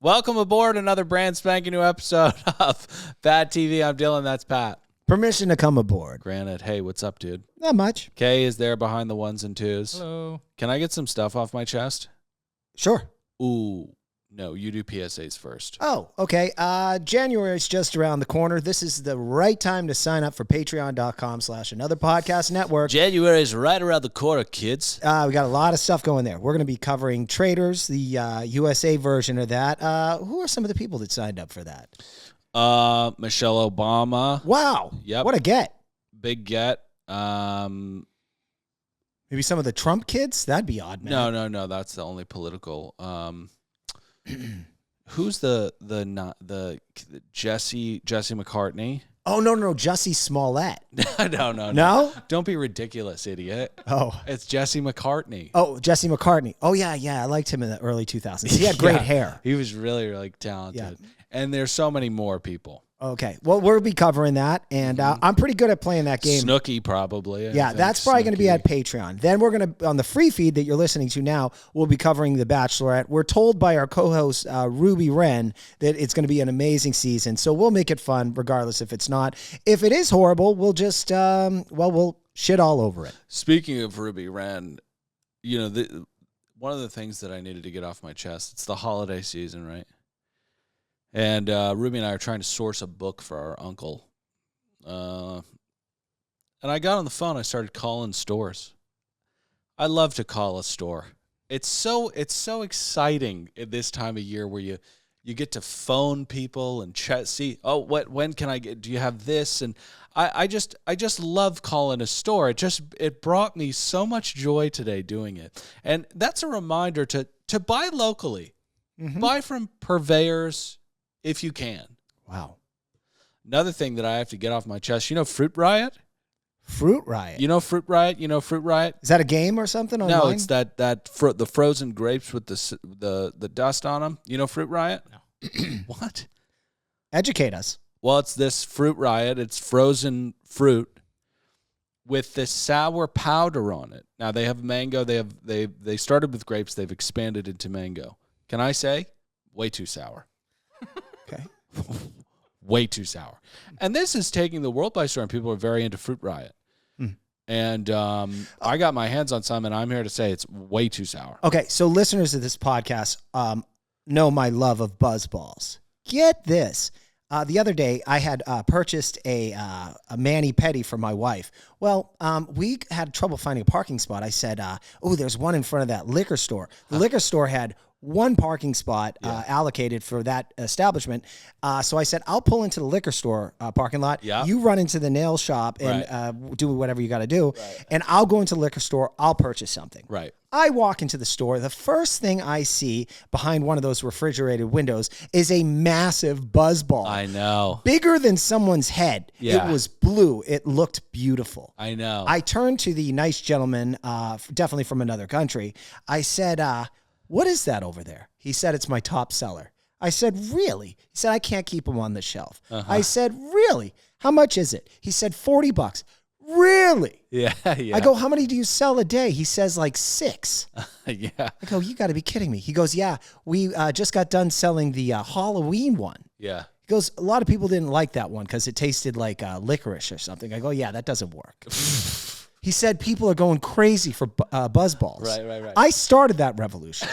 Welcome aboard another brand spanking new episode of Bad TV. I'm Dylan. That's Pat. Permission to come aboard. Granted. Hey, what's up, dude? Not much. Kay is there behind the ones and twos. Hello. Can I get some stuff off my chest? Sure. Ooh, no, you do PSAs first. Oh, okay. January is just around the corner. This is the right time to sign up for patreon.com/another podcast network. January is right around the corner, kids. We got a lot of stuff going there. We're going to be covering Traders, the USA version of that. Who are some of the people that signed up for that? Michelle Obama. Wow. Yep. What a get. Big get. Maybe some of the Trump kids? That'd be odd, man. No. That's the only political. Who's the Jesse McCartney? Oh, no. Jussie Smollett. No. No? Don't be ridiculous, idiot. Oh. It's Jesse McCartney. Oh, Jesse McCartney. Oh, yeah. I liked him in the early 2000s. He had great hair. He was really talented. Yeah. And there's so many more people. Okay. Well, we'll be covering that, and I'm pretty good at playing that game. Snooki, probably. Yeah, that's probably going to be at Patreon. Then we're going to, on the free feed that you're listening to now, we'll be covering The Bachelorette. We're told by our co-host, Ruby Wren, that it's going to be an amazing season, so we'll make it fun regardless if it's not. If it is horrible, we'll just, we'll shit all over it. Speaking of Ruby Wren, one of the things that I needed to get off my chest, it's the holiday season, right? And Ruby and I are trying to source a book for our uncle. And I got on the phone. I started calling stores. I love to call a store. It's so exciting at this time of year where you get to phone people and see, when can I get? Do you have this? And I just love calling a store. It brought me so much joy today doing it. And that's a reminder to buy locally. Mm-hmm. Buy from purveyors. If you can. Wow. Another thing that I have to get off my chest, Fruit Riot? Fruit Riot? Fruit Riot? Fruit Riot? Is that a game or something online? No, it's the frozen grapes with the dust on them. Fruit Riot? No. What? Educate us. Well, it's this Fruit Riot. It's frozen fruit with this sour powder on it. Now, they have mango. They started with grapes. They've expanded into mango. Can I say? Way too sour. Okay. Way too sour. And this is taking the world by storm. People are very into Fruit Riot. And I got my hands on some, and I'm here to say it's way too sour. Okay, so listeners of this podcast know my love of BuzzBalls. Get this. The other day, I had purchased a mani-pedi for my wife. Well, we had trouble finding a parking spot. I said, there's one in front of that liquor store. The liquor store had one parking spot allocated for that establishment. So I said, I'll pull into the liquor store parking lot. Yeah. You run into the nail shop and do whatever you got to do. Right. And I'll go into the liquor store. I'll purchase something. Right. I walk into the store. The first thing I see behind one of those refrigerated windows is a massive BuzzBall. I know. Bigger than someone's head. Yeah. It was blue. It looked beautiful. I know. I turned to the nice gentleman, definitely from another country. I said, what is that over there? He said, it's my top seller. I said, really? He said, I can't keep them on the shelf. I said, really? How much is it? He said, $40. Really? Yeah. I go, how many do you sell a day? He says, like 6. Yeah. I go, you got to be kidding me. He goes, yeah, we just got done selling the Halloween one. Yeah. He goes, a lot of people didn't like that one because it tasted like licorice or something. I go, yeah, that doesn't work. He said people are going crazy for BuzzBalls. Right. I started that revolution.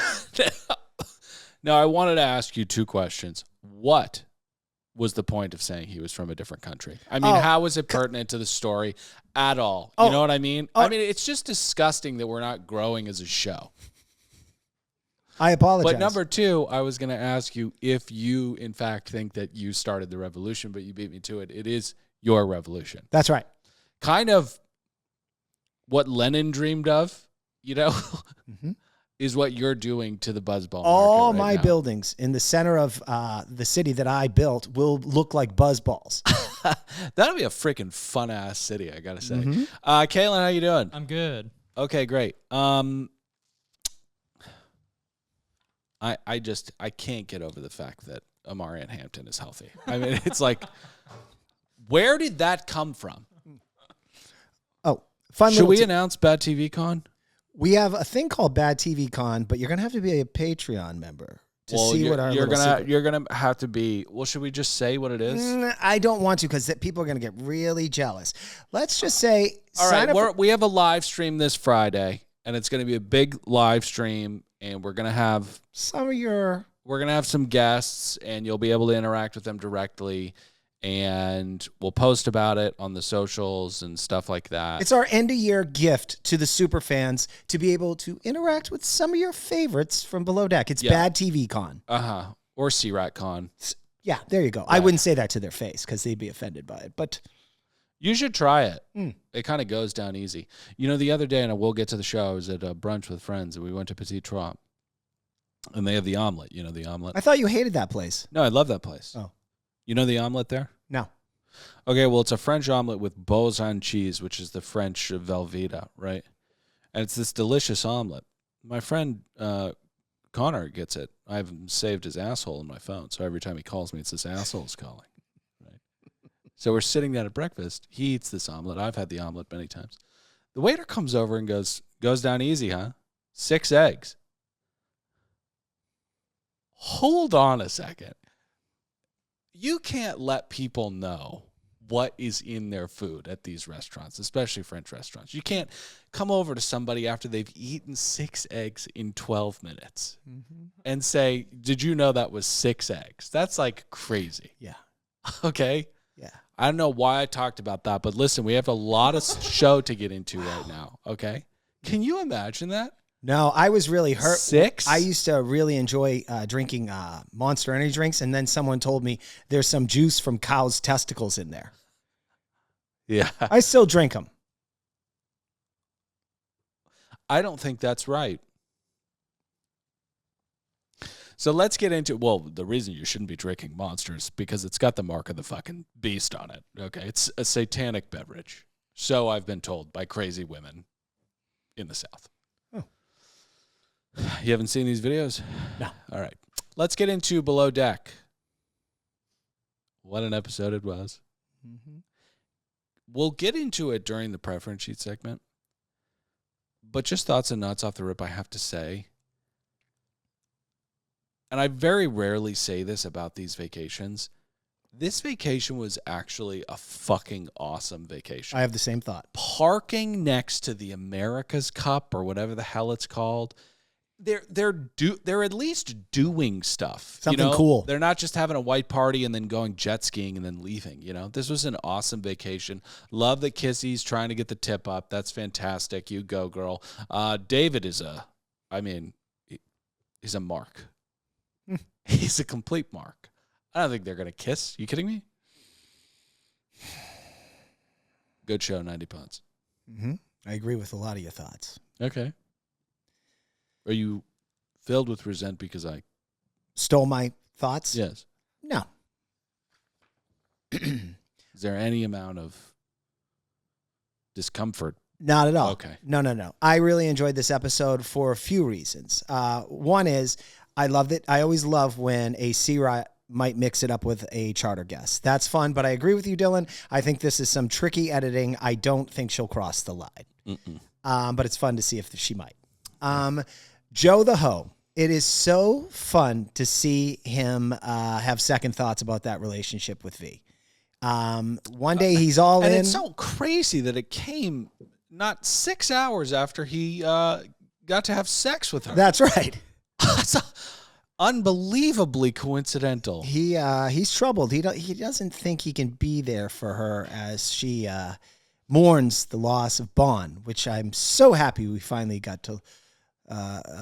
Now, I wanted to ask you 2 questions. What was the point of saying he was from a different country? I mean, how was it pertinent to the story at all? You know what I mean? I mean, it's just disgusting that we're not growing as a show. I apologize. But number 2, I was going to ask you if you, in fact, think that you started the revolution, but you beat me to it. It is your revolution. That's right. Kind of what Lenin dreamed of, is what you're doing to the BuzzBall All market my now. buildings in the center of the city that I built will look like BuzzBalls. That'll be a freaking fun-ass city, I got to say. Kaylin, how you doing? I'm good. Okay, great. I can't get over the fact that Amari and Hampton is healthy. I mean, it's like, where did that come from? Fun. Should we announce Bad TV Con? We have a thing called Bad TV Con, but you're going to have to be a Patreon member to see what our you're little gonna secret. you're gonna have to be. Well, should we just say what it is? I don't want to because people are going to get really jealous. Let's just say, All sign right, up. we have a live stream this Friday, and it's going to be a big live stream, and we're gonna have some guests, and you'll be able to interact with them directly, and we'll post about it on the socials and stuff like that. It's our end of year gift to the super fans to be able to interact with some of your favorites from Below Deck. It's Bad TV Con. Or C-Rat Con. Yeah, there you go. I wouldn't say that to their face because they'd be offended by it, but you should try it. It kind of goes down easy. The other day, and we'll get to the show, I was at a brunch with friends, and we went to Petit Trois, and they have the omelet. You know the omelet? I thought you hated that place. No, I love that place. Oh. You know the omelet there? No. Okay, well, it's a French omelet with Beauxan cheese, which is the French Velveeta, right? And it's this delicious omelet. My friend Connor gets it. I have him saved his asshole in my phone, so every time he calls me, it's this asshole's calling. Right? So we're sitting down at breakfast. He eats this omelet. I've had the omelet many times. The waiter comes over and goes down easy, huh? 6 eggs. Hold on a second. You can't let people know what is in their food at these restaurants, especially French restaurants. You can't come over to somebody after they've eaten 6 eggs in 12 minutes and say, did you know that was 6 eggs? That's like crazy. Yeah. Okay? Yeah. I don't know why I talked about that, but listen, we have a lot of show to get into right now, okay? Can you imagine that? No, I was really hurt. 6? I used to really enjoy drinking Monster Energy drinks, and then someone told me there's some juice from cows' testicles in there. Yeah. I still drink them. I don't think that's right. So let's get into, the reason you shouldn't be drinking Monster is because it's got the mark of the fucking beast on it, okay? It's a satanic beverage. So I've been told by crazy women in the South. You haven't seen these videos? No. All right. Let's get into Below Deck. What an episode it was. We'll get into it during the preference sheet segment. But just thoughts and nuts off the rip, I have to say. And I very rarely say this about these vacations. This vacation was actually a fucking awesome vacation. I have the same thought. Parking next to the America's Cup or whatever the hell it's called. They're at least doing stuff. Something cool. They're not just having a white party and then going jet skiing and then leaving. This was an awesome vacation. Love that Kissy's trying to get the tip up. That's fantastic. You go, girl. David is he's a mark. He's a complete mark. I don't think they're gonna kiss. You kidding me? Good show, 90 pounds. I agree with a lot of your thoughts. Okay. Are you filled with resent because I stole my thoughts? Yes. No. Is there any amount of discomfort? Not at all. Okay. No. I really enjoyed this episode for a few reasons. One is I loved it. I always love when a C-Riot might mix it up with a charter guest. That's fun, but I agree with you, Dylan. I think this is some tricky editing. I don't think she'll cross the line. But it's fun to see if she might. Joe the Ho. It is so fun to see him have second thoughts about that relationship with V. One day he's all in. And it's so crazy that it came not 6 hours after he got to have sex with her. That's right. That's unbelievably coincidental. He's troubled. He doesn't think he can be there for her as she mourns the loss of Bond, which I'm so happy we finally got to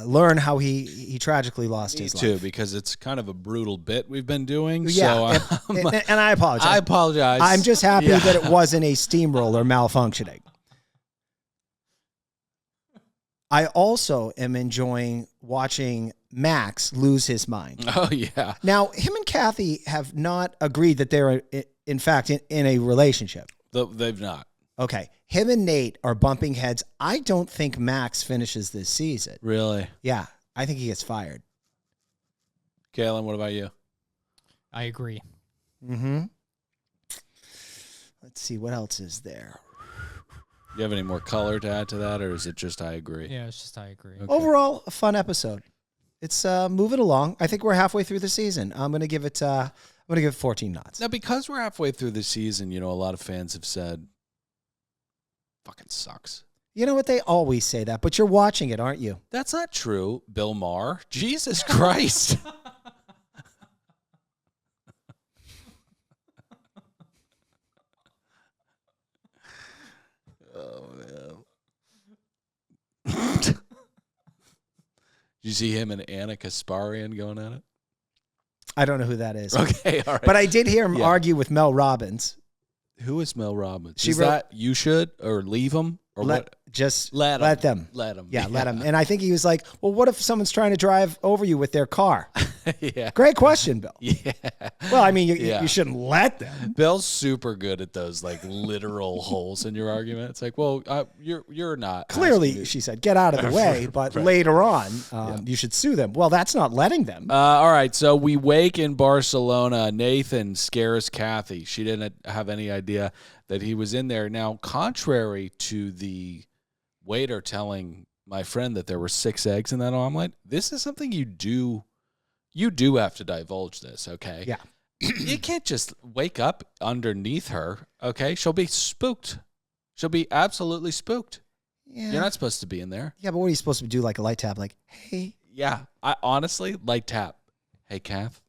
learn how he tragically lost his life. Me too, because it's kind of a brutal bit we've been doing. Yeah, so, and I apologize. I apologize. I'm just happy that it wasn't a steamroller malfunctioning. I also am enjoying watching Max lose his mind. Oh, yeah. Now, him and Kathy have not agreed that they're, in fact, in a relationship. They've not. Okay. Him and Nate are bumping heads. I don't think Max finishes this season. Really? Yeah. I think he gets fired. Kaylin, what about you? I agree. Let's see. What else is there? Do you have any more color to add to that, or is it just I agree? Yeah, it's just I agree. Okay. Overall, a fun episode. It's moving along. I think we're halfway through the season. I'm gonna give it 14 nods. Now, because we're halfway through the season, a lot of fans have said, "Fucking sucks." You know what? They always say that, but you're watching it, aren't you? That's not true, Bill Maher. Jesus Christ. Oh, man. Did you see him and Anna Kasparian going at it? I don't know who that is. Okay, all right. But I did hear him argue with Mel Robbins. Who is Mel Robbins? She is wrote, that you should or leave him or what? Just let them. Let them. Yeah, let them. And I think he was like, well, what if someone's trying to drive over you with their car? Yeah. Great question, Bill. Yeah. Well, I mean, you shouldn't let them. Bill's super good at those like literal holes in your argument. It's like, well, you're not. Clearly, she said, get out of the way, but right. later on, you should sue them. Well, that's not letting them. All right, so we wake in Barcelona. Nathan scares Kathy. She didn't have any idea that he was in there. Now, contrary to the waiter telling my friend that there were 6 eggs in that omelet, this is something you do have to divulge this, okay? Yeah. You can't just wake up underneath her, okay? She'll be spooked. She'll be absolutely spooked. Yeah. You're not supposed to be in there. Yeah, but what are you supposed to do? Like a light tap, like, hey. Yeah, I honestly, light tap. Hey, Kath.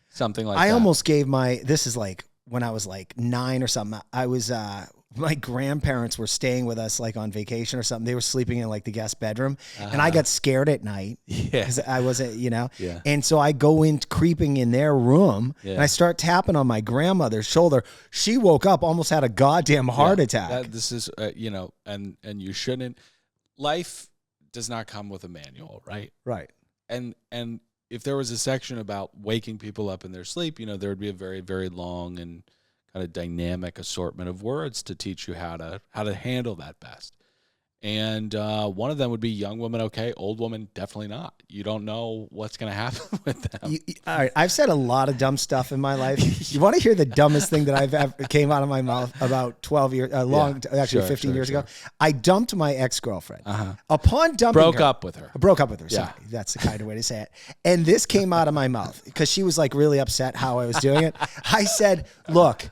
Something like that. I almost gave this is like when I was like 9 or something. I was, my grandparents were staying with us like on vacation or something. They were sleeping in like the guest bedroom and I got scared at night. Yeah. Because I wasn't, Yeah. And so I go in creeping in their room and I start tapping on my grandmother's shoulder. She woke up, almost had a goddamn heart attack. This is, and you shouldn't. Life does not come with a manual, right? Right. And if there was a section about waking people up in their sleep, there would be a very, very long and kind of dynamic assortment of words to teach you how to handle that best. And one of them would be young woman, okay, old woman, definitely not. You don't know what's going to happen with them. All right, I've said a lot of dumb stuff in my life. You want to hear the dumbest thing that I've ever came out of my mouth about 12 years, 15 years ago? I dumped my ex-girlfriend. Upon dumping Broke up with her. Sorry, that's the kind of way to say it. And this came out of my mouth because she was like really upset how I was doing it. I said, look,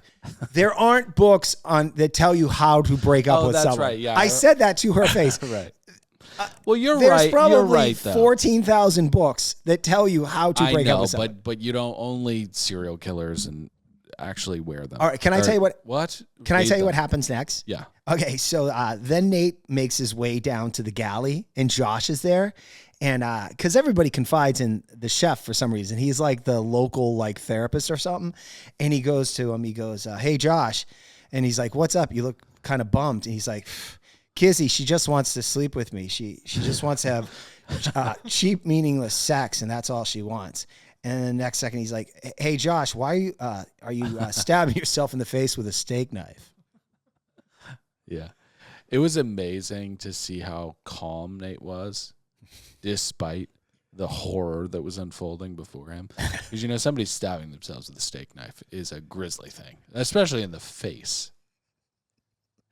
there aren't books that tell you how to break up with someone. Right. Yeah, I said that to her face. Right. Well, you're There's right. There's probably you're right, 14,000 books that tell you how to break up with someone. But you don't only serial killers and actually wear them. All right. Can I tell you what? What? Can I tell you what happens next? Yeah. Okay. So then Nate makes his way down to the galley, and Josh is there. And because everybody confides in the chef for some reason. He's like the local like therapist or something. And he goes to him. He goes, hey, Josh. And he's like, what's up? You look kind of bummed. And he's like, Kizzy, she just wants to sleep with me. She just wants to have cheap, meaningless sex, and that's all she wants. And then the next second, he's like, hey, Josh, why are you stabbing yourself in the face with a steak knife? Yeah. It was amazing to see how calm Nate was, despite the horror that was unfolding before him. Because, somebody stabbing themselves with a steak knife is a grisly thing, especially in the face.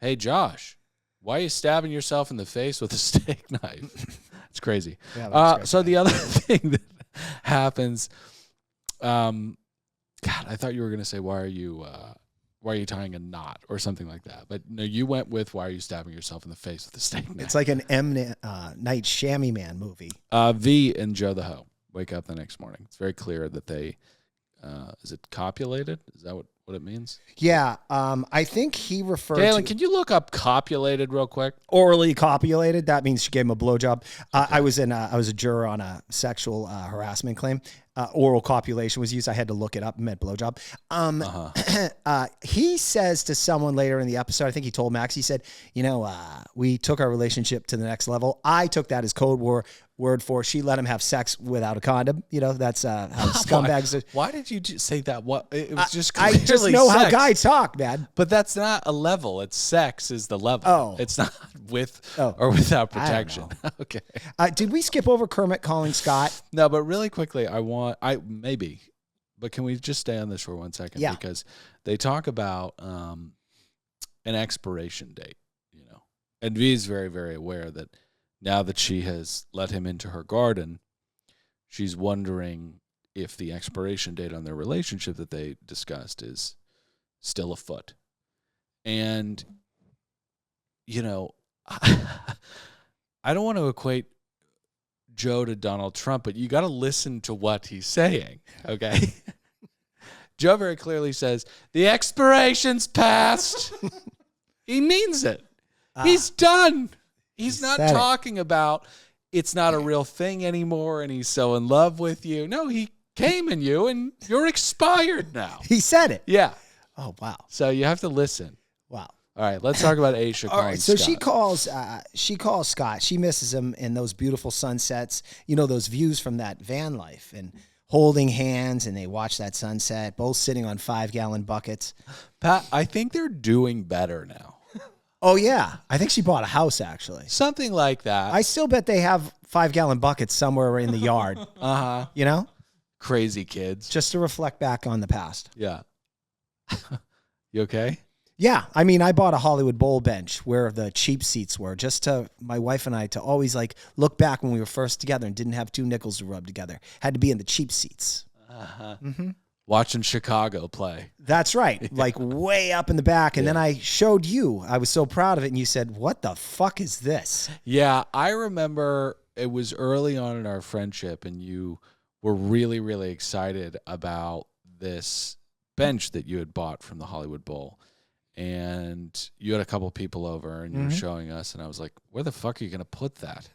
Hey, Josh, why are you stabbing yourself in the face with a steak knife? It's crazy. Yeah, so the other thing that happens, God, I thought you were going to say, why are you tying a knot or something like that? But no, you went with why are you stabbing yourself in the face with a steak knife? It's like an M. Night Shyamalan movie. V and Joe the Hoe wake up the next morning. It's very clear that they, is it copulated? Is that what it means? Yeah. I think he referred Galen, can you look up copulated real quick? Orally copulated. That means she gave him a blowjob. Okay. I was a juror on a sexual harassment claim. Oral copulation was used. I had to look it up. It meant blowjob. He says to someone later in the episode, I think he told Max, he said, we took our relationship to the next level. I took that as code word for she let him have sex without a condom. That's how scumbags. Why did you say that? What? It was just I just know sex. how guys talk, man. But that's not a level. It's sex is the level. Oh. It's not with or without protection. Okay. Did we skip over Kermit calling Scott? No, but really quickly, but can we just stay on this for 1 second? Yeah. Because they talk about an expiration date, and V is very, very aware that now that she has let him into her garden, she's wondering if the expiration date on their relationship that they discussed is still afoot. And, you know, I don't want to equate Joe to Donald Trump, but you got to listen to what he's saying, okay? Joe very clearly says, the expiration's passed. He means it. He's done. He's not talking about it's not a real thing anymore and he's so in love with you. No, he came in you and you're expired now. He said it. Yeah. Oh, wow. So you have to listen. Wow. All right, let's talk about Aisha calling All right, so Scott. she calls Scott. She misses him in those beautiful sunsets, you know, those views from that van life and holding hands, and they watch that sunset, both sitting on 5-gallon buckets. Pat, I think they're doing better now. Oh, yeah. I think she bought a house, actually. Something like that. I still bet they have 5-gallon buckets somewhere in the yard. Uh-huh. You know? Crazy kids. Just to reflect back on the past. Yeah. You okay? Yeah. I mean, I bought a Hollywood Bowl bench where the cheap seats were, just to my wife and I to always like look back when we were first together and didn't have 2 nickels to rub together. Had to be in the cheap seats. Uh-huh. Mm-hmm. Watching Chicago play. That's right. Like way up in the back. And then I showed you. I was so proud of it. And you said, what the fuck is this? Yeah, I remember it was early on in our friendship and you were really, really excited about this bench that you had bought from the Hollywood Bowl. And you had a couple people over and you were showing us. And I was like, where the fuck are you going to put that?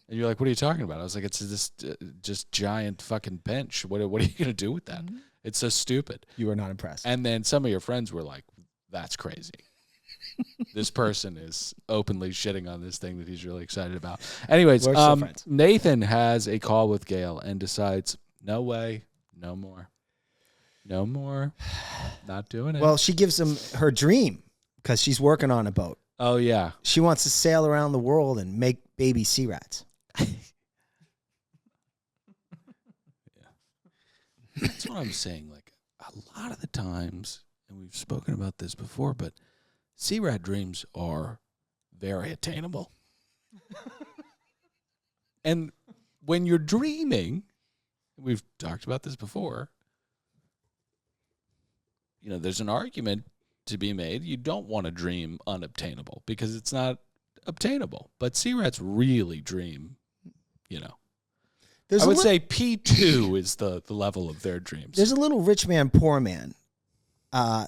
And you're like, what are you talking about? I was like, it's this just giant fucking bench. What are you going to do with that? It's so stupid. You were not impressed. And then some of your friends were like, that's crazy. This person is openly shitting on this thing that he's really excited about. Anyways, Nathan has a call with Gail and decides, no way, no more. No more. Not doing it. Well, she gives him her dream because she's working on a boat. Oh, yeah. She wants to sail around the world and make baby sea rats. That's what I'm saying. Like, a lot of the times, and we've spoken about this before, but sea rat dreams are very attainable. And when you're dreaming, we've talked about this before, you know, there's an argument to be made. You don't want to dream unobtainable because it's not obtainable. But sea rats really dream, you know. I would say P2 is the level of their dreams. There's a little rich man, poor man.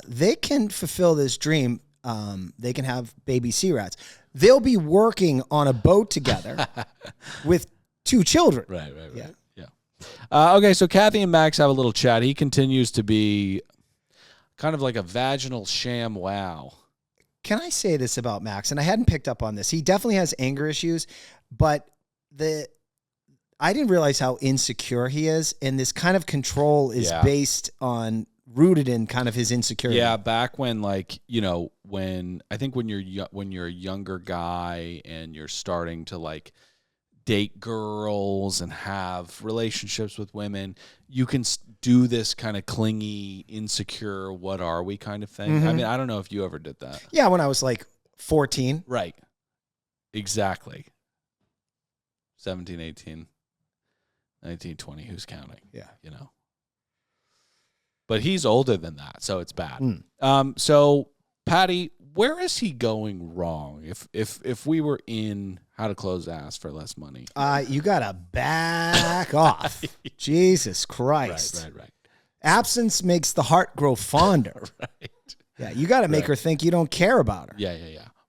They can fulfill this dream. They can have baby sea rats. They'll be working on a boat together with 2 children. Right. Yeah. Okay, so Kathy and Max have a little chat. He continues to be kind of like a vaginal sham wow. Can I say this about Max? And I hadn't picked up on this. He definitely has anger issues, but I didn't realize how insecure he is, and this kind of control is rooted in kind of his insecurity. Yeah, back when, like, you know, when you're a younger guy and you're starting to like date girls and have relationships with women, you can do this kind of clingy, insecure, what are we kind of thing. I mean, I don't know if you ever did that. Yeah, when I was like 14. Right. Exactly. 17, 18, 19, 20, who's counting? Yeah. You know. But he's older than that, so it's bad. So, Patty, where is he going wrong? If we were in How to Close Ass for Less Money, you gotta back off. Jesus Christ! Right. Absence makes the heart grow fonder. Right. Yeah, you got to make her think you don't care about her. Yeah.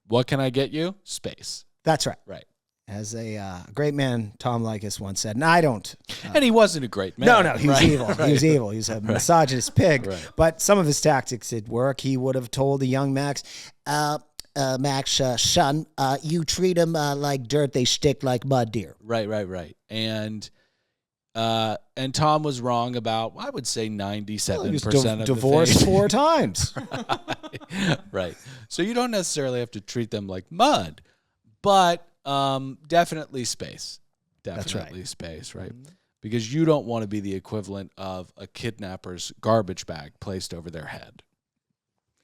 What can I get you? Space. That's right. Right. As a great man, Tom Likas once said, and I don't. And he wasn't a great man. No, he was evil. Right. He was evil. He was a misogynist pig. Right. But some of his tactics did work. He would have told the young Max, Max, son, you treat them like dirt, they stick like mud deer. Right. And Tom was wrong about, I would say, 97% of divorced the 4 times. Right. So you don't necessarily have to treat them like mud, but definitely space. Definitely space, right? Because you don't want to be the equivalent of a kidnapper's garbage bag placed over their head.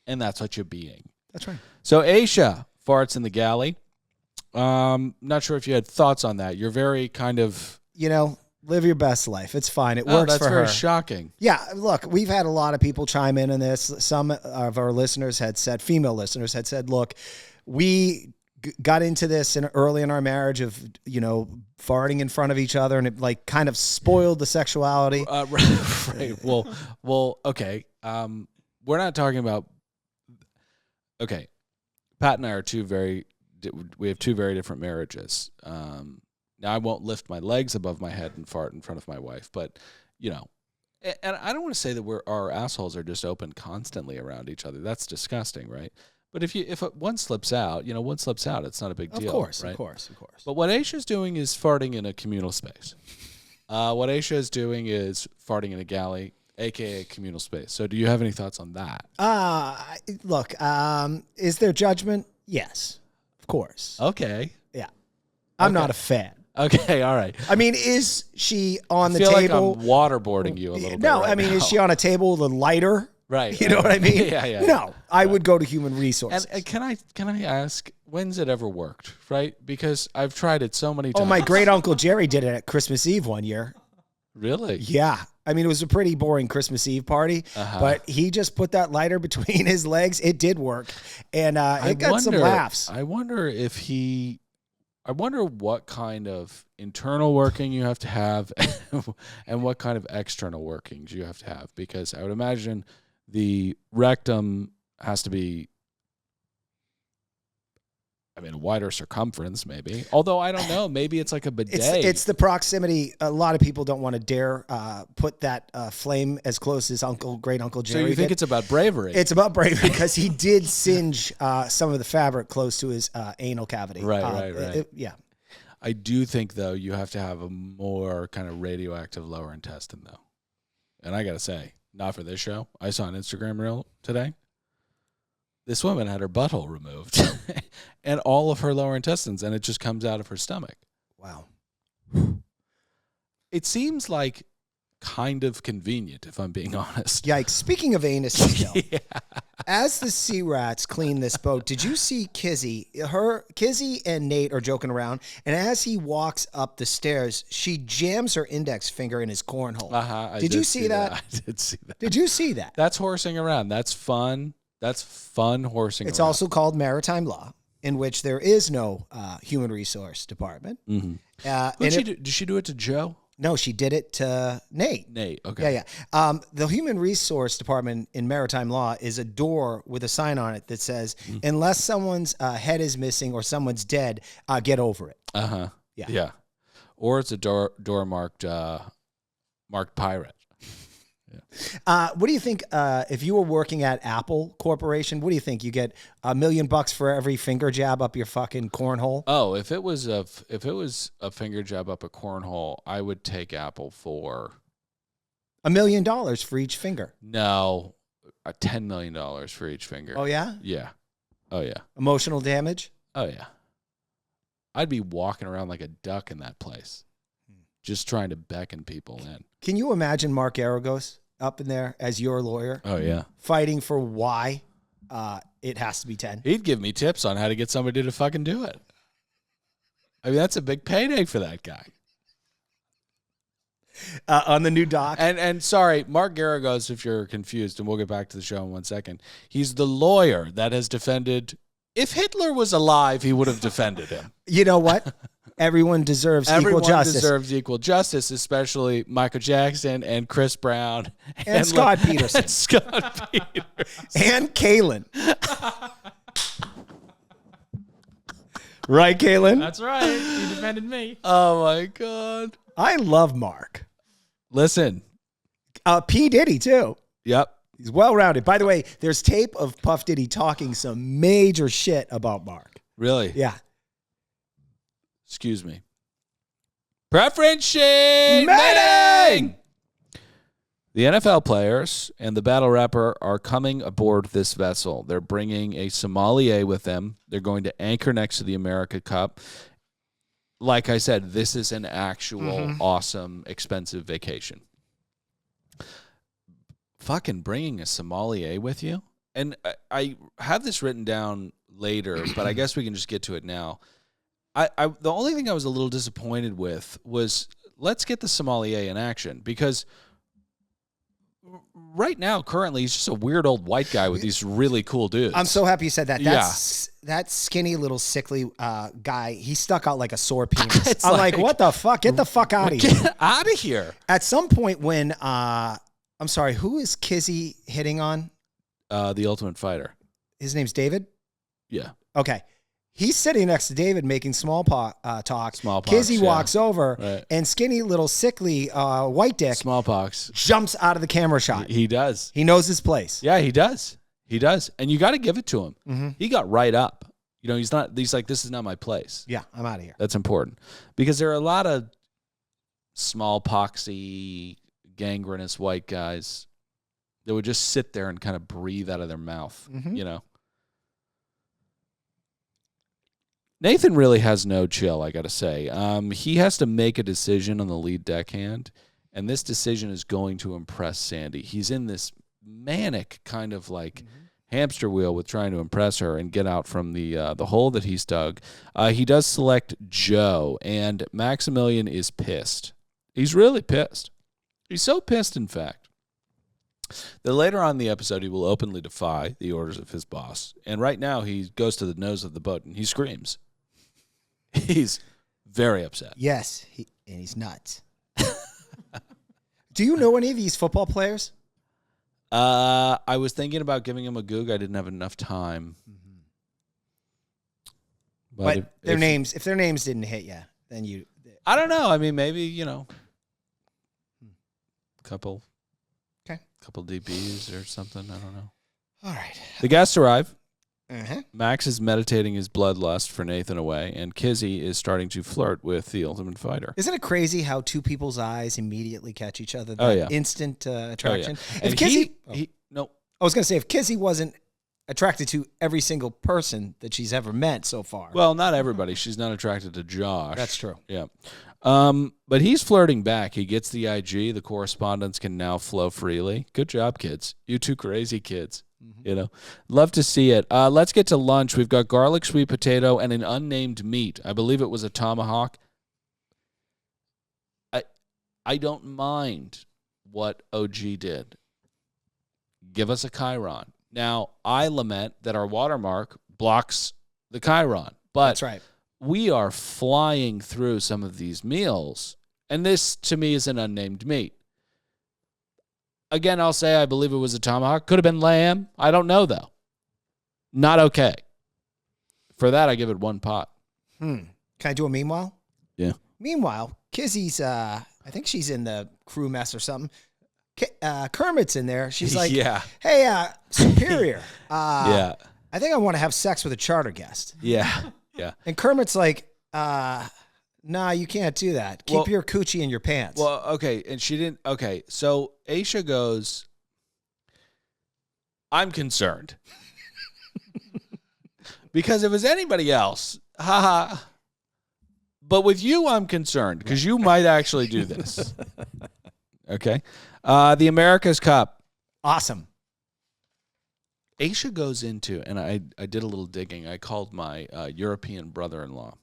And that's what you're being. That's right. So Aisha farts in the galley. Not sure if you had thoughts on that. You're very kind of, live your best life. It's fine. It works for her. That's very shocking. Yeah, look, we've had a lot of people chime in on this. Some of our listeners had said, female listeners had said, look, we got into this early in our marriage of, farting in front of each other, and it like kind of spoiled the sexuality. Right. Well, okay. We're not talking about, okay. Pat and I are we have two very different marriages. Now I won't lift my legs above my head and fart in front of my wife, but and I don't want to say that our assholes are just open constantly around each other. That's disgusting, right? But if one slips out, one slips out. It's not a big deal. Of course. But what Aisha's doing is farting in a communal space. What Aisha is doing is farting in a galley, aka communal space. So, do you have any thoughts on that? Look, is there judgment? Yes, of course. Okay. Yeah, I'm not a fan. Okay, all right. I mean, is she on the table? Like I'm waterboarding you a little bit. No, right now. Is she on a table with a lighter? Right. You know what I mean? Yeah. No, I would go to human resources. And can I ask, when's it ever worked? Right? Because I've tried it so many times. Oh, my great uncle Jerry did it at Christmas Eve one year. Really? Yeah. I mean, it was a pretty boring Christmas Eve party, but he just put that lighter between his legs. It did work, and it got some laughs. I wonder what kind of internal working you have to have and what kind of external workings you have to have, because I would imagine the rectum has to be, a wider circumference maybe. Although I don't know, maybe it's like a bidet. It's the proximity. A lot of people don't want to dare put that flame as close as great Uncle Jerry. So you think it's about bravery? It's about bravery because he did singe some of the fabric close to his anal cavity. Right. Yeah. I do think, though, you have to have a more kind of radioactive lower intestine, though. And I got to say, not for this show. I saw an Instagram reel today. This woman had her butthole removed and all of her lower intestines, and it just comes out of her stomach. Wow. It seems like kind of convenient, if I'm being honest. Yikes. Speaking of anuses, though, Yeah. as the sea rats clean this boat, did you see Kizzy? Kizzy and Nate are joking around, and as he walks up the stairs, she jams her index finger in his cornhole. Did you see that? I did see that. Did you see that? That's horsing around. That's fun. That's fun horsing around. It's also called maritime law, in which there is no human resource department. Mm-hmm. Did she do it to Joe? No, she did it to Nate. Okay. Yeah. The Human Resource Department in maritime law is a door with a sign on it that says, unless someone's head is missing or someone's dead, get over it. Yeah. Or it's a door marked pirate. Yeah. What do you think if you were working at Apple Corporation? What do you think? You get $1 million for every finger jab up your fucking cornhole? Oh, if it was a finger jab up a cornhole, I would take Apple for $1 million for each finger. No, $10 million for each finger. Oh yeah. Yeah. Oh yeah. Emotional damage. Oh yeah. I'd be walking around like a duck in that place, just trying to beckon people in. Can you imagine Mark Geragos up in there as your lawyer? Oh, yeah. Fighting for why it has to be 10. He'd give me tips on how to get somebody to fucking do it. I mean, that's a big payday for that guy. On the new doc. And sorry, Mark Geragos, if you're confused, and we'll get back to the show in 1 second, he's the lawyer that has defended. If Hitler was alive, he would have defended him. You know what? Everyone deserves equal justice. Everyone deserves equal justice, especially Michael Jackson and Chris Brown. And Scott Peterson. And Scott Peterson. And Kalen. Right, Kalen? That's right. You defended me. Oh, my God. I love Mark. Listen. P. Diddy, too. Yep. He's well-rounded. By the way, there's tape of Puff Diddy talking some major shit about Mark. Really? Yeah. Excuse me. Preference shit meeting! The NFL players and the battle rapper are coming aboard this vessel. They're bringing a sommelier with them. They're going to anchor next to the America Cup. Like I said, this is an actual awesome, expensive vacation. Fucking bringing a sommelier with you? And I have this written down later, but I guess we can just get to it now. the only thing I was a little disappointed with was let's get the sommelier in action, because right now, currently, he's just a weird old white guy with these really cool dudes. I'm so happy you said that. That skinny little sickly guy, he stuck out like a sore penis. I'm like, what the fuck? Get the fuck out of here. Get out of here. At some point when, I'm sorry, who is Kizzy hitting on? The Ultimate Fighter. His name's David? Yeah. Okay. He's sitting next to David making talk. Smallpox. Kizzy walks over, and skinny little sickly white dick Smallpox jumps out of the camera shot. He does. He knows his place. Yeah, he does. He does. And you got to give it to him. Mm-hmm. He got right up. You know, he's like, this is not my place. Yeah, I'm out of here. That's important. Because there are a lot of smallpoxy, gangrenous white guys that would just sit there and kind of breathe out of their mouth, you know. Nathan really has no chill, I got to say. He has to make a decision on the lead deckhand, and this decision is going to impress Sandy. He's in this manic kind of like hamster wheel with trying to impress her and get out from the hole that he's dug. He does select Joe, and Maximilian is pissed. He's really pissed. He's so pissed, in fact, that later on in the episode, he will openly defy the orders of his boss. And right now, he goes to the nose of the boat, and he screams. He's very upset. Yes, and he's nuts. Do you know any of these football players? I was thinking about giving him a goog. I didn't have enough time. But if their names didn't hit you, then you... I don't know. I mean, maybe, you know, couple DBs or something. I don't know. All right. The guests arrive. Uh-huh. Max is meditating his bloodlust for Nathan away, and Kizzy is starting to flirt with the Ultimate Fighter. Isn't it crazy how two people's eyes immediately catch each other? That instant attraction. Oh, yeah. And Kizzy, I was going to say, if Kizzy wasn't attracted to every single person that she's ever met so far. Well, not everybody. She's not attracted to Josh. That's true. Yeah. But he's flirting back. He gets the IG. The correspondence can now flow freely. Good job, kids. You two crazy kids. You know, love to see it. Let's get to lunch. We've got garlic sweet potato and an unnamed meat. I believe it was a tomahawk. I don't mind what OG did. Give us a Chiron. Now, I lament that our watermark blocks the Chiron. But that's right. We are flying through some of these meals, and this, to me, is an unnamed meat. Again, I'll say I believe it was a tomahawk. Could have been lamb. I don't know, though. Not okay. For that, I give it one pot. Can I do a meanwhile? Yeah. Meanwhile, Kizzy's, I think she's in the crew mess or something. Kermit's in there. She's like, hey, Superior. Yeah. I think I want to have sex with a charter guest. Yeah. Yeah. And Kermit's like, nah, you can't do that. Keep your coochie in your pants. Well, okay. And she didn't. Okay. So Aisha goes, I'm concerned. Because if it was anybody else, haha. But with you, I'm concerned because you might actually do this. Okay. The America's Cup. Awesome. Aisha goes into, and I did a little digging. I called my European brother-in-law.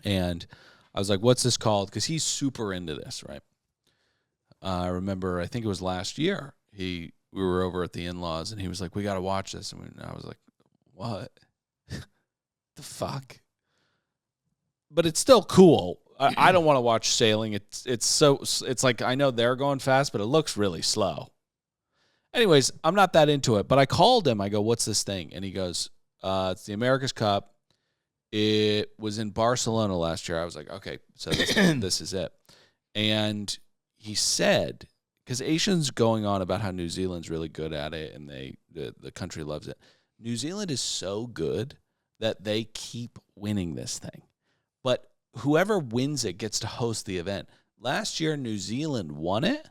And I was like, what's this called? Because he's super into this, right? I remember, I think it was last year, we were over at the in-laws, and he was like, we got to watch this. And I was like, what? The fuck? But it's still cool. I don't want to watch sailing. It's like, I know they're going fast, but it looks really slow. Anyways, I'm not that into it, but I called him. I go, what's this thing? And he goes, it's the America's Cup. It was in Barcelona last year. I was like, okay, so this is it. And he said, because Asian's going on about how New Zealand's really good at it and the country loves it. New Zealand is so good that they keep winning this thing. But whoever wins it gets to host the event. Last year, New Zealand won it,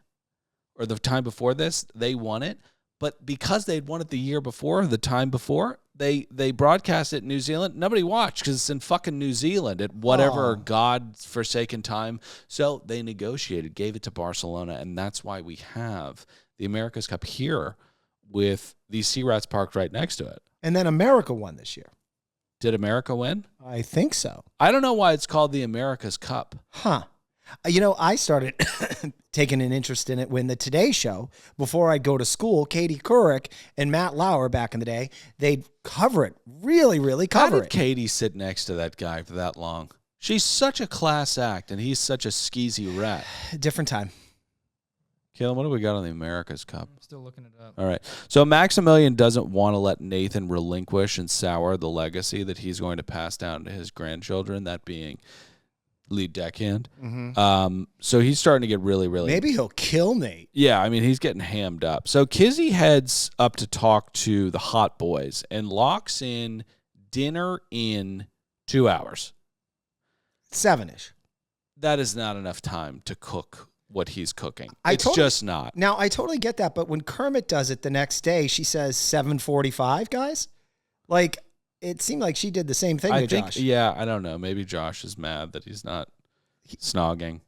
or the time before this, they won it. But because they'd won it the year before, the time before, they broadcast it in New Zealand. Nobody watched because it's in fucking New Zealand at whatever God-forsaken time. So they negotiated, gave it to Barcelona, and that's why we have the America's Cup here with the Sea Rats parked right next to it. And then America won this year. Did America win? I think so. I don't know why it's called the America's Cup. Huh. I started taking an interest in it when the Today Show, before I'd go to school, Katie Couric and Matt Lauer back in the day, they'd cover it, really, really How cover did it. Katie sit next to that guy for that long? She's such a class act, and he's such a skeezy rat. Different time. Caleb, what do we got on the America's Cup? I'm still looking it up. All right. So Maximilian doesn't want to let Nathan relinquish and sour the legacy that he's going to pass down to his grandchildren, that being lead deckhand. Mm-hmm. So he's starting to get really, really... Maybe he'll kill Nate. Yeah, I mean, he's getting hammed up. So Kizzy heads up to talk to the hot boys and locks in dinner in 2 hours. 7-ish. That is not enough time to cook what he's cooking. It's totally- just not. Now, I totally get that, but when Kermit does it the next day, she says 7:45, guys. Like, it seemed like she did the same thing I to think, Josh. yeah, I don't know. Maybe Josh is mad that he's not snogging.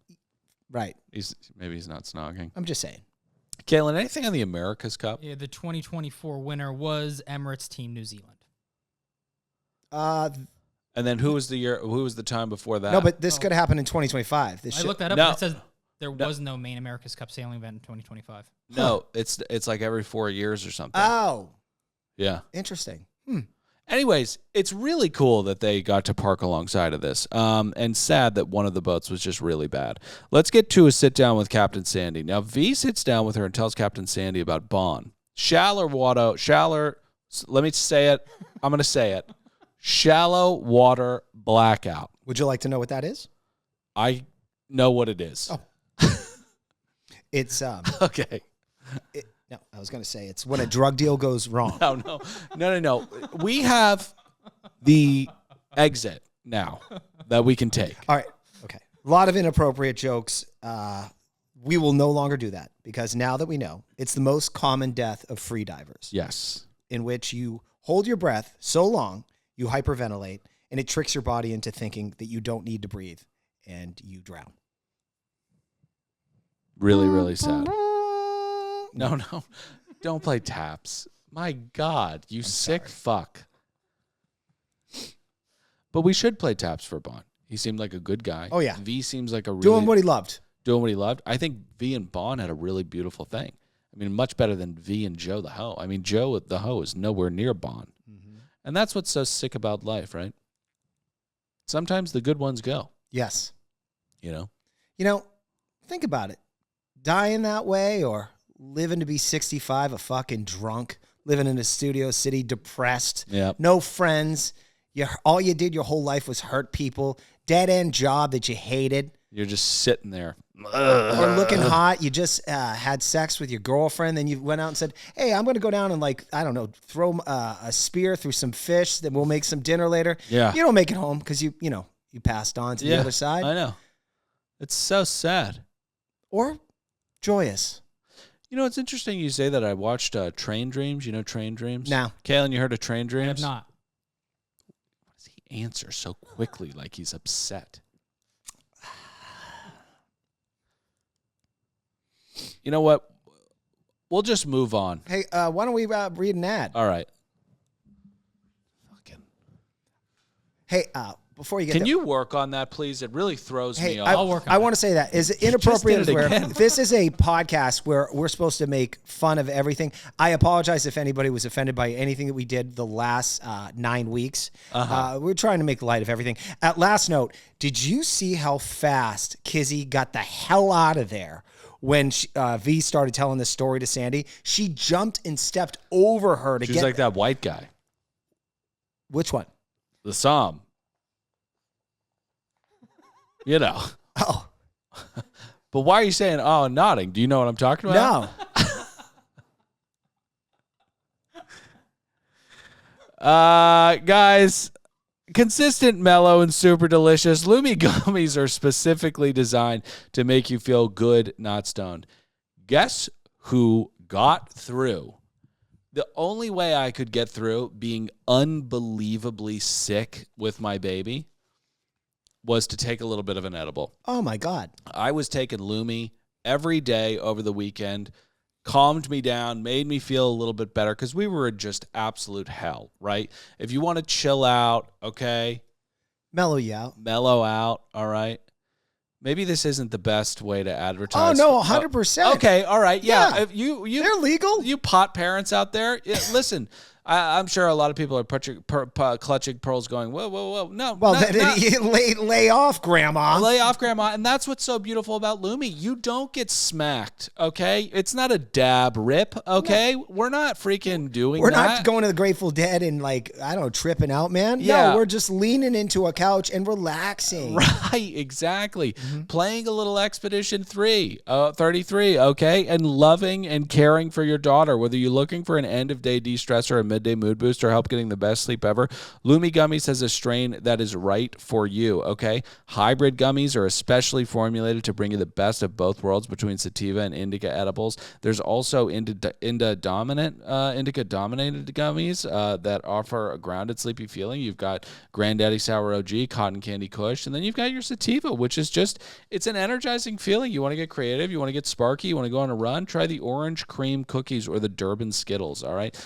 Right. Maybe he's not snogging. I'm just saying. Kaylin, anything on the America's Cup? Yeah, the 2024 winner was Emirates Team New Zealand. And then who was the time before that? No, but this could happen in 2025. I looked that up, No. and it says there was no main America's Cup sailing event in 2025. No, it's like every 4 years or something. Oh, Yeah. interesting. Anyways, it's really cool that they got to park alongside of this. And sad that one of the boats was just really bad. Let's get to a sit down with Captain Sandy. Now, V sits down with her and tells Captain Sandy about Bon. Let me say it. I'm going to say it. Shallow water blackout. Would you like to know what that is? I know what it is. Oh. It's Okay. no, I was going to say it's when a drug deal goes wrong. No. We have the exit now that we can take. All right. Okay. A lot of inappropriate jokes. We will no longer do that because now that we know, it's the most common death of free divers. Yes. In which you hold your breath so long, you hyperventilate, and it tricks your body into thinking that you don't need to breathe, and you drown. Really, really sad. No. Don't play taps. My God, you sick fuck. But we should play taps for Bon. He seemed like a good guy. Oh, yeah. V seems like a really... Doing what he loved. Doing what he loved. I think V and Bon had a really beautiful thing. I mean, much better than V and Joe the Hoe. I mean, Joe the Hoe is nowhere near Bon. Mm-hmm. And that's what's so sick about life, right? Sometimes the good ones go, Yes. you know? Think about it. Dying that way or living to be 65, a fucking drunk, living in a studio city, depressed, Yeah. no friends. All you did your whole life was hurt people, dead-end job that you hated. You're just sitting there. Or looking hot. You just had sex with your girlfriend. Then you went out and said, hey, I'm going to go down and throw a spear through some fish. Then we'll make some dinner later. Yeah. You don't make it home because you passed on to the other side. I know. It's so sad. Or joyous. You know, it's interesting you say that. I watched Train Dreams. You know Train Dreams? No. Kaylin, you heard of Train I Dreams? have not. Why does he answer so quickly like he's upset? You know what? We'll just move on. Hey, why don't we read an ad? All right. Hey, before you get Can you work on that, please? It really throws me off. I'll work on I it. want to say that is inappropriate just did it as where again. this is a podcast where we're supposed to make fun of everything. I apologize if anybody was offended by anything that we did the last 9 weeks. We're trying to make light of everything. At last note, did you see how fast Kizzy got the hell out of there when V started telling this story to Sandy? She jumped and stepped over her to She's get like that white guy. Which one? The Psalm. You know. Oh, But why are you saying, oh, nodding? Do you know what I'm talking about? no. Guys, consistent, mellow, and super delicious. Lumi gummies are specifically designed to make you feel good, not stoned. Guess who got through? The only way I could get through being unbelievably sick with my baby was to take a little bit of an edible. Oh my God. I was taking Lumi every day over the weekend. calmed me down, made me feel a little bit better because we were in just absolute hell, right? If you want to chill out, okay, Mellow you out. mellow out, all right. Maybe this isn't the best way to Oh, advertise. no, 100%. Okay, all right, yeah. Yeah. If you They're legal. you pot parents out there, listen. I'm sure a lot of people are clutching pearls, going, "Whoa, whoa, whoa!" No, Well, no. lay off, Grandma. Lay off, Grandma. And that's what's so beautiful about Lumi. You don't get smacked, okay? It's not a dab rip, okay? No. We're not freaking doing We're that. not going to the Grateful Dead and, like, I don't know, tripping out, man. Yeah. No, we're just leaning into a couch and relaxing. Right, exactly. Playing a little Expedition 33, okay? And loving and caring for your daughter, whether you're looking for an end-of-day de-stressor, a midday mood booster, help getting the best sleep ever. Lumi Gummies has a strain that is right for you, okay? Hybrid gummies are especially formulated to bring you the best of both worlds between sativa and indica edibles. There's also indica-dominated gummies that offer a grounded, sleepy feeling. You've got Granddaddy Sour OG, Cotton Candy Kush, and then you've got your sativa, which is just, it's an energizing feeling. You want to get creative, you want to get sparky, you want to go on a run, try the orange cream cookies or the Durban Skittles, all right?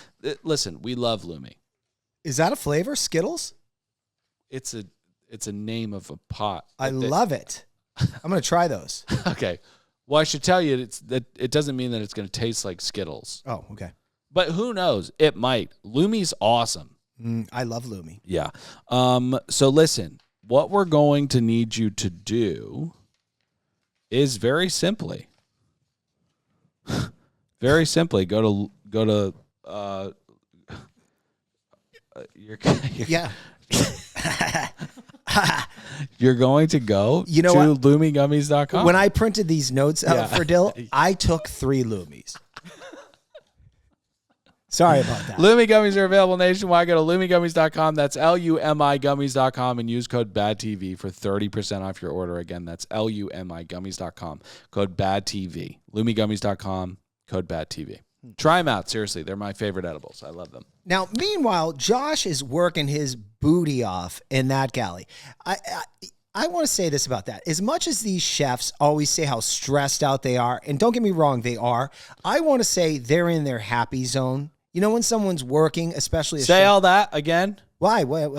Listen, we love Lumi. Is that a flavor, Skittles? It's a name of a pot. I love it. I'm going to try those. Okay. Well, I should tell you it doesn't mean that it's going to taste like Skittles. Oh, okay. But who knows? It might. Lumi's awesome. I love Lumi. Yeah. So listen, what we're going to need you to do is very simply go to Yeah. you're going to go You know to what? lumigummies.com. When I printed these notes out for Dill, I took 3 Lumis. Sorry about that. Lumi gummies are available nationwide. Go to lumigummies.com. That's LUMIgummies.com and use code BADTV for 30% off your order. Again, that's LUMIgummies.com. Code BADTV. Lumigummies.com. Code BADTV. Try them out. Seriously, they're my favorite edibles. I love them. Now, meanwhile, Josh is working his booty off in that galley. I want to say this about that. As much as these chefs always say how stressed out they are, and don't get me wrong, they are, I want to say they're in their happy zone. You know, when someone's working, especially a Say chef, all that again. why? What?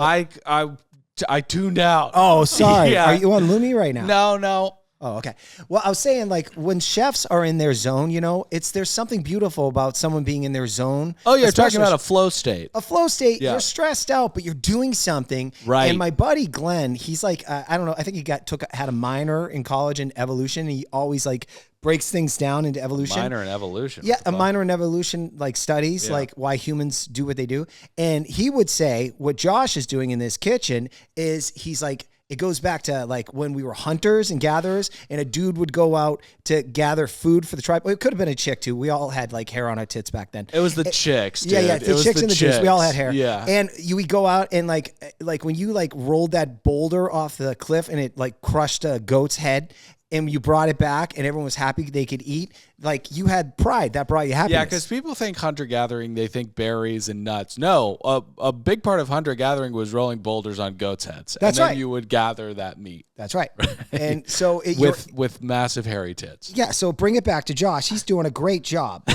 I tuned out. Oh, sorry. Yeah. Are you on Lumi right now? No. Oh, okay. Well, I was saying, like, when chefs are in their zone, you know, there's something beautiful about someone being in their zone. Oh, you're especially talking about a flow state. a flow state. Yeah. You're stressed out, but you're doing something. Right. And my buddy Glenn, he's like, I don't know. I think he had a minor in college in evolution. He always like breaks things down into evolution. Minor in evolution. Yeah, a minor in evolution, like studies, like why humans do what they do. And he would say what Josh is doing in this kitchen is he's like, it goes back to like when we were hunters and gatherers, and a dude would go out to gather food for the tribe. Well, it could have been a chick too. We all had like hair on our tits back then. It was the chicks, dude. Yeah, the chicks and the dudes. We all had hair. Yeah. And we go out and like when you like rolled that boulder off the cliff and it like crushed a goat's head, and you brought it back and everyone was happy they could eat, like you had pride. That brought you happiness. Yeah, because people think hunter-gathering, they think berries and nuts. No, a big part of hunter-gathering was rolling boulders on goats' heads. That's and then right. you would gather that meat. That's right. And so With massive hairy tits. yeah, so bring it back to Josh. He's doing a great job.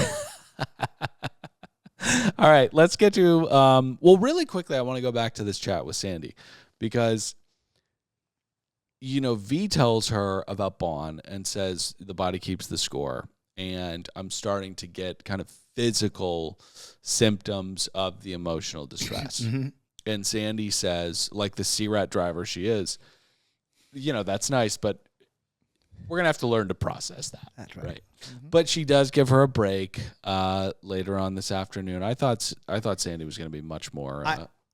All right, let's get to, well, really quickly, I want to go back to this chat with Sandy because, you know, V tells her about Bon and says the body keeps the score. And I'm starting to get kind of physical symptoms of the emotional distress. Mm-hmm. And Sandy says, like the C-Rat driver she is, you know, that's nice, but we're going to have to learn to process that. That's right. Mm-hmm. But she does give her a break later on this afternoon. I thought Sandy was going to be much more.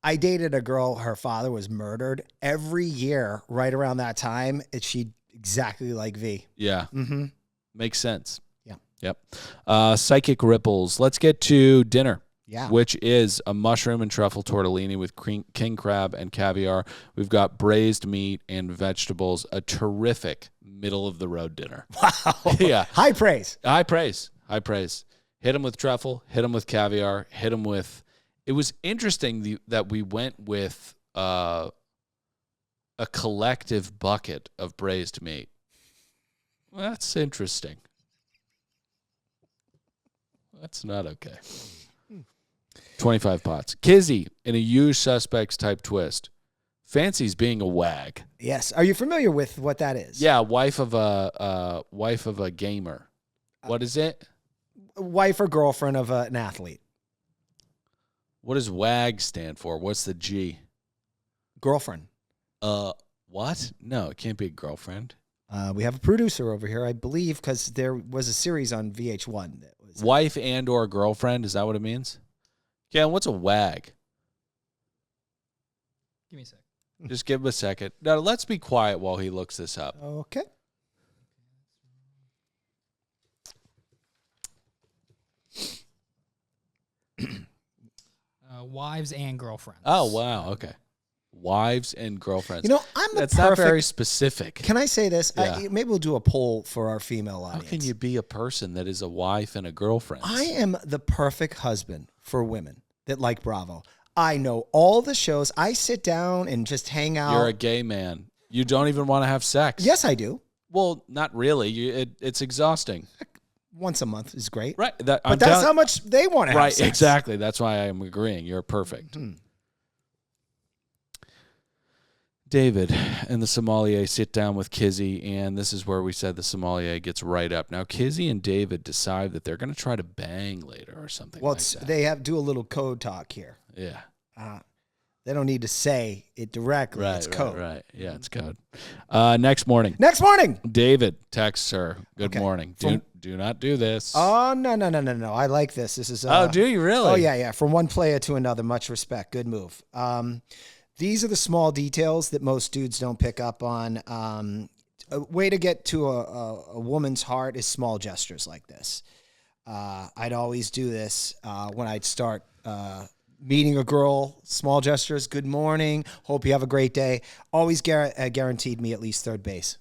I dated a girl, her father was murdered. Every year, right around that time, she exactly like V. Yeah. Mm-hmm. Makes sense. Yeah. Yep. Psychic ripples. Let's get to dinner. Yeah. Which is a mushroom and truffle tortellini with king crab and caviar. We've got braised meat and vegetables. A terrific middle-of-the-road dinner. Wow. Yeah. High praise. High praise. Hit them with truffle. Hit them with caviar. Hit them with... It was interesting that we went with a collective bucket of braised meat. Well, that's interesting. That's not okay. 25 pots. Kizzy in a Usual Suspects type twist. Fancies being a wag. Yes. Are you familiar with what that is? Yeah, wife of a gamer. What is it? Wife or girlfriend of an athlete. What does WAG stand for? What's the G? Girlfriend. What? No, it can't be a girlfriend. We have a producer over here, I believe, because there was a series on VH1 that was Wife and or girlfriend, is that what it means? Yeah, what's a WAG? Give me a sec. Just give him a second. Now, let's be quiet while he looks this up. Okay. Wives and girlfriends. Oh, wow. Okay. Wives and girlfriends. You know, I'm the That's perfect. not very specific. Can I say this? Yeah. Maybe we'll do a poll for our female How audience. can you be a person that is a wife and a girlfriend? I am the perfect husband for women that like Bravo. I know all the shows. I sit down and just hang out. You're a gay man. You don't even want to have sex. Yes, I do. Well, not really. It's exhausting. Once a month is great. Right. But that's how much they want to have Right. sex. Exactly. That's why I'm agreeing. You're perfect. David and the sommelier sit down with Kizzy, and this is where we said the sommelier gets right up. Now, Kizzy and David decide that they're going to try to bang later or something Well, like that. they do a little code talk here. Yeah. They don't need to say it directly. Right, It's code. Right. Yeah, it's code. Next morning, Next morning. David texts her, good Okay. morning. Do not do this. Oh, no. I like this. This is. Oh, do you really? Oh, yeah. From one player to another. Much respect. Good move. These are the small details that most dudes don't pick up on. A way to get to a woman's heart is small gestures like this. I'd always do this when I'd start meeting a girl. Small gestures. Good morning. Hope you have a great day. Always guaranteed me at least third base.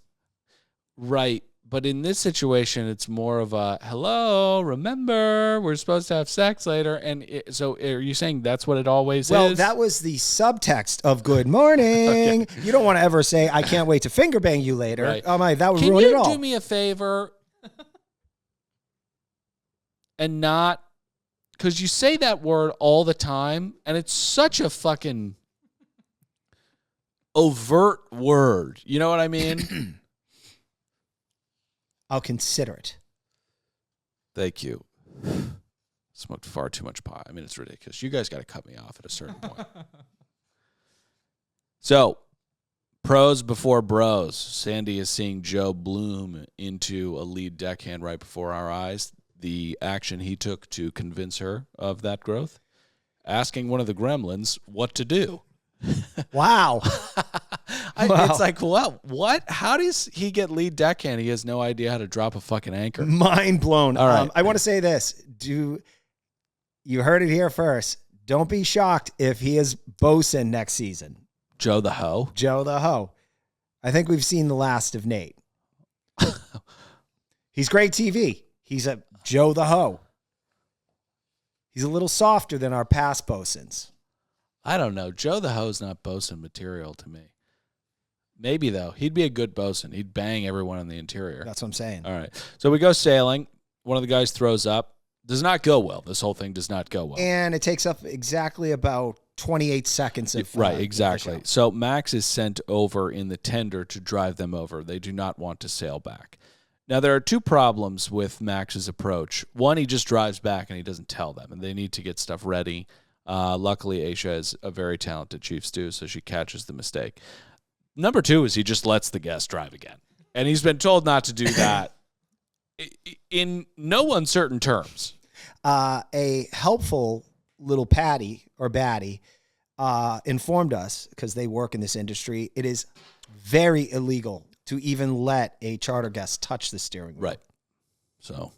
Right. But in this situation, it's more of a, hello, remember, we're supposed to have sex later. And so are you saying that's what it always is? Well, that was the subtext of good morning. Okay. You don't want to ever say, I can't wait to finger bang you later. Right. Oh my, that would Can ruin it you all. do me a favor and not, because you say that word all the time, and it's such a fucking overt word. You know what I mean? I'll consider it. Thank you. Smoked far too much pot. I mean, it's ridiculous. You guys got to cut me off at a certain point. So, pros before bros. Sandy is seeing Joe bloom into a lead deckhand right before our eyes. The action he took to convince her of that growth. Asking one of the gremlins what to do. Wow. Wow. It's like, what? How does he get lead deckhand? He has no idea how to drop a fucking anchor. Mind blown. All right. I want to say this. You heard it here first. Don't be shocked if he is bosun next season. Joe the Hoe. Joe the Hoe. I think we've seen the last of Nate. He's great TV. He's a Joe the Hoe. He's a little softer than our past bosuns. I don't know. Joe the Hoe's not bosun material to me. Maybe, though. He'd be a good bosun. He'd bang everyone in the interior. That's what I'm saying. All right. So we go sailing. One of the guys throws up. Does not go well. This whole thing does not go well. And it takes up exactly about 28 seconds of right, exactly. the show. So Max is sent over in the tender to drive them over. They do not want to sail back. Now, there are two problems with Max's approach. One, he just drives back and he doesn't tell them, and they need to get stuff ready. Luckily, Aisha is a very talented chief stew, so she catches the mistake. Number two is he just lets the guest drive again. And he's been told not to do that in no uncertain terms. A helpful little Patty or baddie informed us, because they work in this industry, it is very illegal to even let a charter guest touch the steering wheel. Right. So,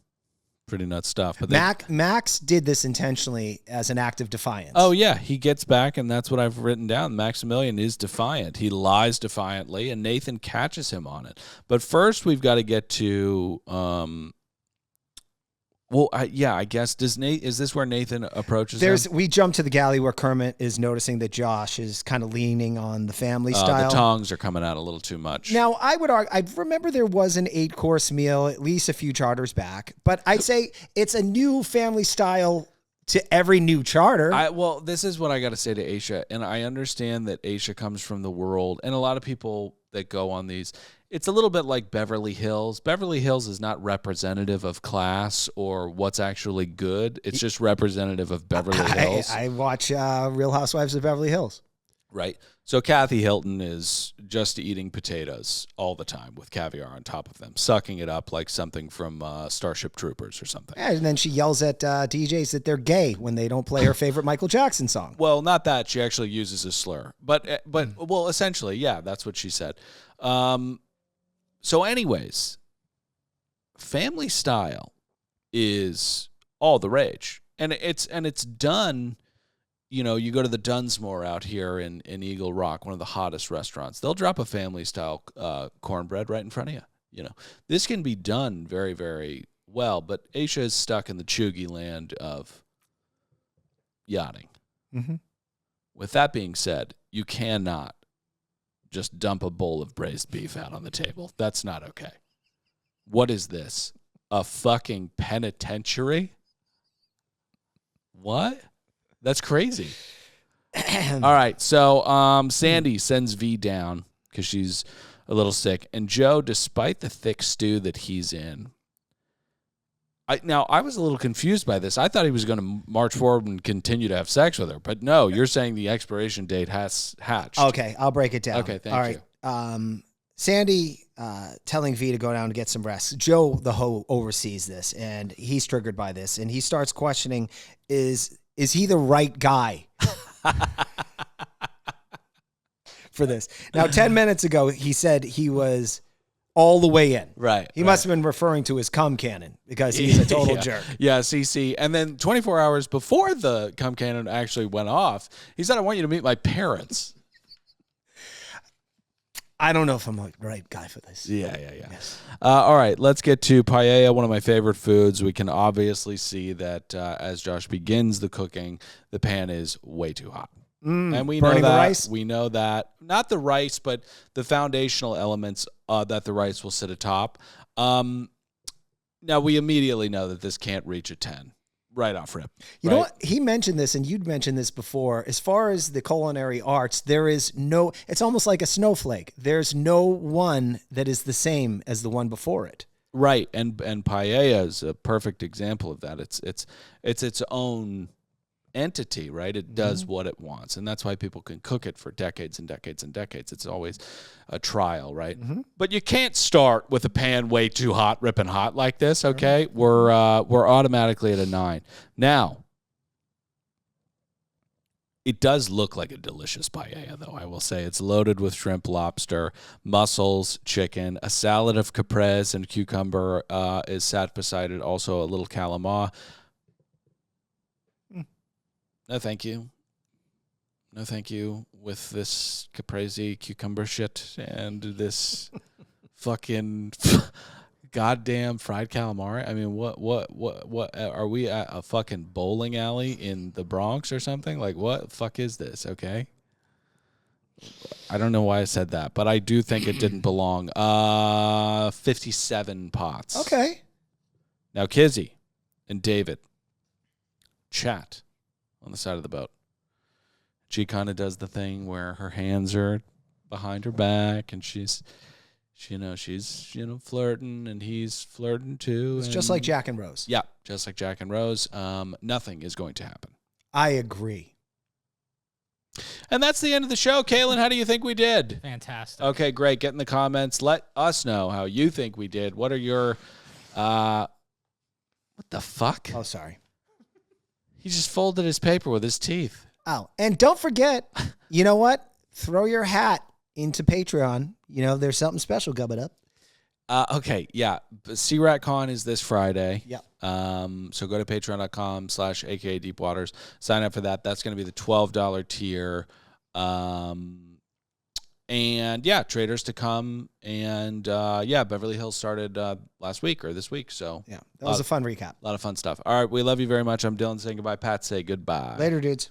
pretty nuts stuff. But Max did this intentionally as an act of defiance. Oh, yeah. He gets back, and that's what I've written down. Maximilian is defiant. He lies defiantly, and Nathan catches him on it. But first, we've got to get to Well, I guess is this where Nathan approaches him? We jump to the galley where Kermit is noticing that Josh is kind of leaning on the family style. The tongs are coming out a little too much. Now, I would argue, I remember there was an 8-course meal at least a few charters back, but I'd say it's a new family style to every new charter. Well, this is what I got to say to Aisha, and I understand that Aisha comes from the world, and a lot of people that go on these, it's a little bit like Beverly Hills. Beverly Hills is not representative of class or what's actually good. It's just representative of Beverly Hills. I watch Real Housewives of Beverly Hills. Right. So Kathy Hilton is just eating potatoes all the time with caviar on top of them, sucking it up like something from Starship Troopers or something. Yeah, and then she yells at DJs that they're gay when they don't play her favorite Michael Jackson song. Well, not that. She actually uses a slur. But well, essentially, yeah, that's what she said. So anyways, family style is all the rage. And it's done. You know, you go to the Dunsmore out here in Eagle Rock, one of the hottest restaurants. They'll drop a family-style cornbread right in front of you. You know, this can be done very, very well, but Aisha is stuck in the chuggy land of yachting. Mm-hmm. With that being said, you cannot just dump a bowl of braised beef out on the table. That's not okay. What is this? A fucking penitentiary? What? That's crazy. All right, so Sandy sends V down because she's a little sick. And Joe, despite the thick stew that he's in, I was a little confused by this. I thought he was going to march forward and continue to have sex with her. But no, you're saying the expiration date has hatched. Okay, I'll break it down. Okay, thank you. Sandy telling V to go down to get some rest. Joe, the hoe, oversees this, and he's triggered by this. And he starts questioning, is he the right guy for this? Now, 10 minutes ago, he said he was all the way in. Right. He must have been referring to his cum cannon because he's a total jerk. Yeah, CC. And then 24 hours before the cum cannon actually went off, he said, I want you to meet my parents. I don't know if I'm the right guy for this. Yeah. Yes. All right, let's get to paella, one of my favorite foods. We can obviously see that as Josh begins the cooking, the pan is way too hot. And we know that. The rice? We know that. Not the rice, but the foundational elements that the rice will sit atop. Now, we immediately know that this can't reach a 10. Right off rip. You know what? He mentioned this, and you'd mentioned this before. As far as the culinary arts, there is no, it's almost like a snowflake. There's no one that is the same as the one before it. Right. And paella is a perfect example of that. It's its own entity, right? It does what it wants. And that's why people can cook it for decades and decades and decades. It's always a trial, right? Mm-hmm. But you can't start with a pan way too hot, ripping hot like this, okay? We're automatically at a 9. Now, it does look like a delicious paella, though. I will say it's loaded with shrimp, lobster, mussels, chicken, a salad of caprese and cucumber is sat beside it. Also a little calamari. No, thank you. No, thank you. With this caprese cucumber shit and this fucking goddamn fried calamari. I mean, what are we at a fucking bowling alley in the Bronx or something? Like, what the fuck is this? Okay. I don't know why I said that, but I do think it didn't belong. 57 pots. Okay. Now, Kizzy and David chat on the side of the boat. She kind of does the thing where her hands are behind her back and she's flirting and he's flirting too. It's just like Jack and Rose. Yeah, just like Jack and Rose. Nothing is going to happen. I agree. And that's the end of the show. Kaylin, how do you think we did? Fantastic. Okay, great. Get in the comments. Let us know how you think we did. What are your what the fuck? Oh, sorry. He just folded his paper with his teeth. Oh, and don't forget, you know what? Throw your hat into Patreon. You know, there's something special coming up. Okay, yeah. CRATCon is this Friday. Yeah. So go to patreon.com/aka Deepwaters. Sign up for that. That's going to be the $12 tier. And And yeah, traders to come. And yeah, Beverly Hills started last week or this week. So yeah, that was a fun recap. A lot of fun stuff. All right. We love you very much. I'm Dylan saying goodbye. Pat, say goodbye. Later, dudes.